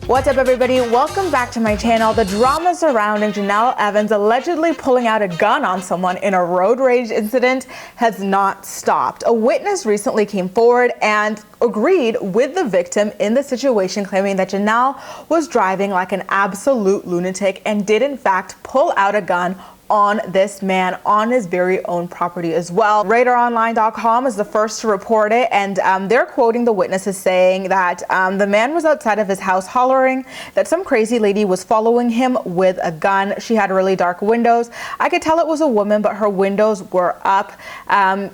What's up, everybody? Welcome back to my channel. The drama surrounding Jenelle Evans allegedly pulling out a gun on someone in a road rage incident has not stopped. A witness recently came forward and agreed with the victim in the situation, claiming that Jenelle was driving like an absolute lunatic and did in fact pull out a gun on this man on his very own property as well. RadarOnline.com is the first to report it, and they're quoting the witnesses saying that the man was outside of his house hollering that some crazy lady was following him with a gun. She had really dark windows. I could tell it was a woman, but her windows were up.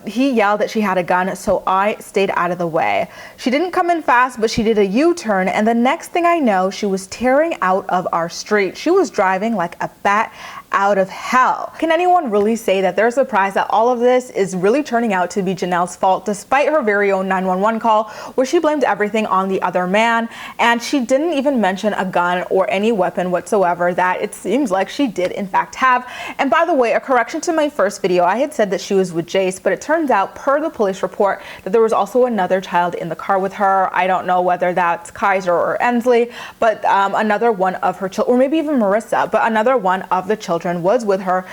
He yelled that she had a gun, so I stayed out of the way. She didn't come in fast, but she did a U-turn, and the next thing I know, she was tearing out of our street. She was driving like a bat out of hell. Can anyone really say that they're surprised that all of this is really turning out to be Jenelle's fault, despite her very own 911 call where she blamed everything on the other man, and she didn't even mention a gun or any weapon whatsoever that it seems like she did in fact have. And by the way, a correction to my first video, I had said that she was with Jace, but it turns out per the police report that there was also another child in the car with her. I don't know whether that's Kaiser or Ensley, but another one of her children, or maybe even Marissa, but another one of the children was with her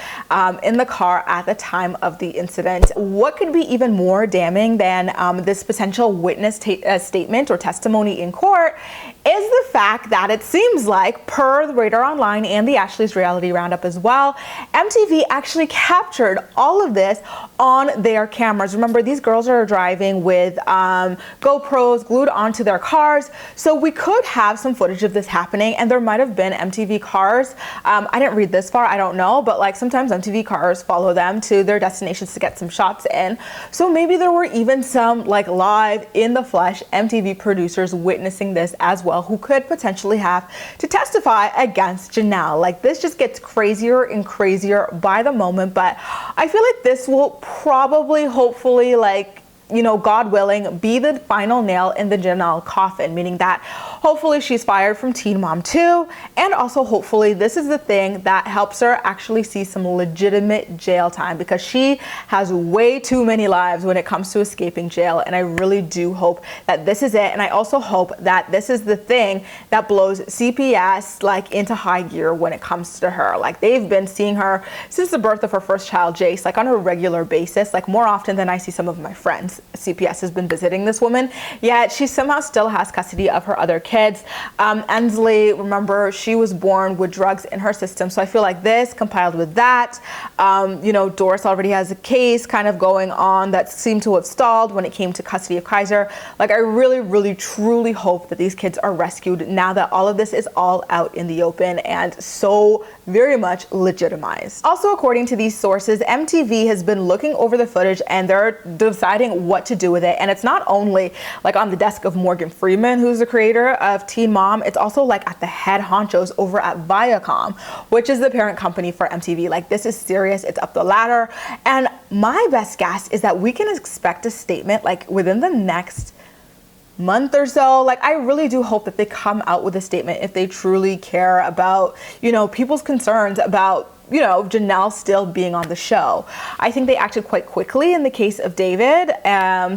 in the car at the time of the incident. What could be even more damning than this potential witness statement or testimony in court is the fact that it seems like, per the Radar Online and the Ashley's Reality Roundup as well, MTV actually captured all of this on their cameras. Remember, these girls are driving with GoPros glued onto their cars, so we could have some footage of this happening, and there might have been MTV cars. I didn't read this far, I don't know, but like sometimes MTV cars follow them to their destinations to get some shots in. So maybe there were even some like live in the flesh MTV producers witnessing this as well, who could potentially have to testify against Jenelle. Like, this just gets crazier and crazier by the moment, but I feel like this will probably, hopefully, like, you know, God willing, be the final nail in the Jenelle coffin, meaning that hopefully she's fired from Teen Mom 2, and also hopefully this is the thing that helps her actually see some legitimate jail time, because she has way too many lives when it comes to escaping jail, and I really do hope that this is it. And I also hope that this is the thing that blows CPS like into high gear when it comes to her. Like, they've been seeing her since the birth of her first child, Jace, like on a regular basis, like more often than I see some of my friends. CPS has been visiting this woman, yet she somehow still has custody of her other kids. Ensley, remember, she was born with drugs in her system, so I feel like this compiled with that, you know, Doris already has a case kind of going on that seemed to have stalled when it came to custody of Kaiser. Like, I really, really, truly hope that these kids are rescued now that all of this is all out in the open and so very much legitimized. Also, according to these sources, MTV has been looking over the footage and they're deciding what to do with it. And it's not only like on the desk of Morgan Freeman, who's the creator of Teen Mom, it's also like at the head honchos over at Viacom, which is the parent company for MTV. Like, this is serious, it's up the ladder. And my best guess is that we can expect a statement like within the next month or so. Like, I really do hope that they come out with a statement if they truly care about, you know, people's concerns about, you know, Jenelle still being on the show. I think they acted quite quickly in the case of David.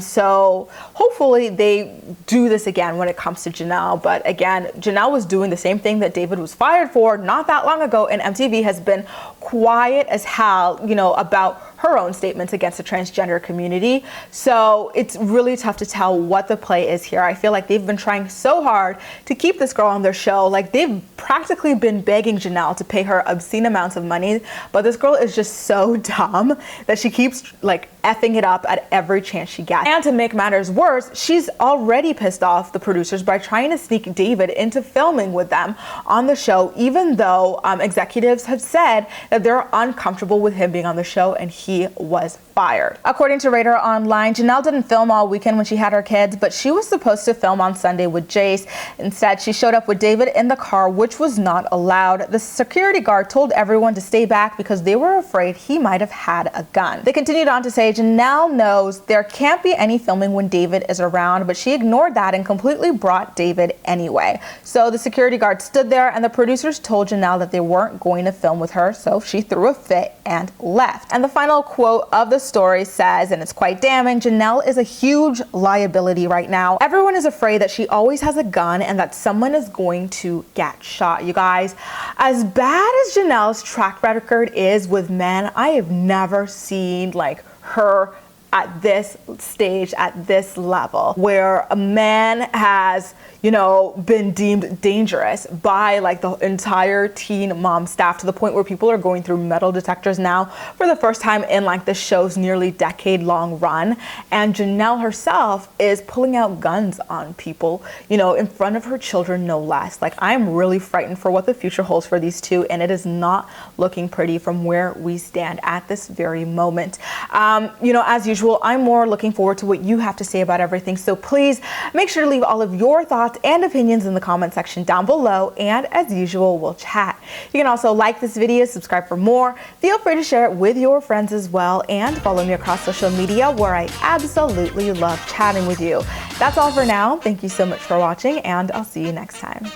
So hopefully they do this again when it comes to Jenelle. But again, Jenelle was doing the same thing that David was fired for not that long ago, and MTV has been quiet as hell, you know, about her own statements against the transgender community. So it's really tough to tell what the play is here. I feel like they've been trying so hard to keep this girl on their show. Like, they've practically been begging Jenelle to pay her obscene amounts of money, but this girl is just so dumb that she keeps like effing it up at every chance she gets. And to make matters worse, she's already pissed off the producers by trying to sneak David into filming with them on the show, even though executives have said that they're uncomfortable with him being on the show, and he was fired. According to Radar Online, Jenelle didn't film all weekend when she had her kids, but she was supposed to film on Sunday with Jace. Instead, she showed up with David in the car, which was not allowed. The security guard told everyone to stay back because they were afraid he might have had a gun. They continued on to say Jenelle knows there can't be any filming when David is around, but she ignored that and completely brought David anyway. So the security guard stood there, and the producers told Jenelle that they weren't going to film with her, so she threw a fit and left. And the final quote of the story says, and it's quite damning, Jenelle is a huge liability right now. Everyone is afraid that she always has a gun and that someone is going to get shot. You guys, as bad as Jenelle's track record is with men, I have never seen like her at this stage, at this level, where a man has, you know, been deemed dangerous by like the entire Teen Mom staff, to the point where people are going through metal detectors now for the first time in like the show's nearly decade-long run. And Jenelle herself is pulling out guns on people, you know, in front of her children, no less. Like, I'm really frightened for what the future holds for these two, and it is not looking pretty from where we stand at this very moment. You know, as usual, I'm more looking forward to what you have to say about everything. So please make sure to leave all of your thoughts and opinions in the comment section down below. And as usual, we'll chat. You can also like this video, subscribe for more. Feel free to share it with your friends as well. And follow me across social media, where I absolutely love chatting with you. That's all for now. Thank you so much for watching, and I'll see you next time.